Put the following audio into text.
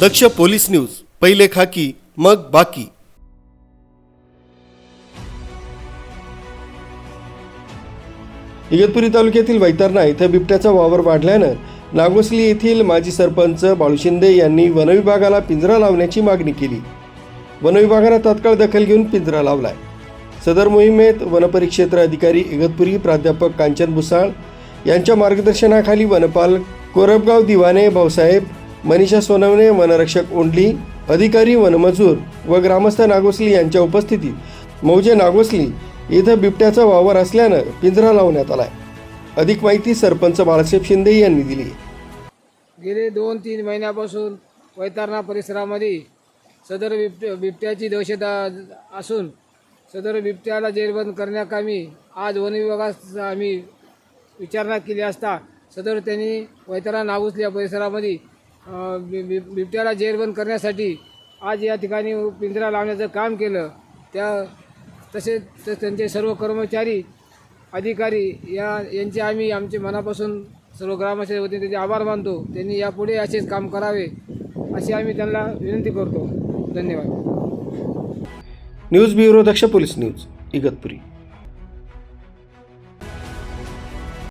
दक्ष police news, पहिले खाकी मग बाकी। इगतपुरी तालुक्यातील वैतरणा इथं बिबट्याचा वावर वाढल्यानं नागोसली येथील माजी सरपंच बाळू शिंदे यांनी वनविभागाला पिंजरा लावण्याची मागणी केली। वनविभागाने तात्काळ दखल घेऊन पिंजरा लावलाय। सदर मोहिमेत वनपरिक्षेत्र अधिकारी इगतपुरी प्राध्यापक कांचन भुसाळ यांच्या मार्गदर्शनाखाली वनपाल कोरबगाव दिवाने भाऊसाहेब, मनीषा सोनवणे, वनरक्षक ओंडली, अधिकारी वनमजूर व ग्रामस्थ नागोसली यांच्या उपस्थितीत मौजे नागोसली इथं बिबट्याचा वावर असल्यानं पिंजरा लावण्यात आलाय। अधिक माहिती सरपंच बाळासाहेब शिंदे यांनी दिली। गेले 2-3 महिन्यापासून वैतरणा परिसरामध्ये सदर बिबट्याची दहशत असून सदर बिबट्याला जेरबंद करण्याकामी आज वन विभागास आम्ही विचारणा केली असता सदर त्यांनी वैतरणा नागोसली या परिसरामध्ये बिबट्याला जेरबंद करण्यासाठी आज या ठिकाणी पिंजरा लावण्याचं काम केलं। तसेच त्यांचे सर्व कर्मचारी अधिकारी यांचे आम्ही आमचे मनापासून सर्व ग्रामस्थांच्या वतीने त्यांचे आभार मानतो। त्यांनी यापुढे असेच काम करावे अशी आम्ही त्यांना विनंती करतो। धन्यवाद। न्यूज ब्युरो दक्ष पोलीस न्यूज, इगतपुरी।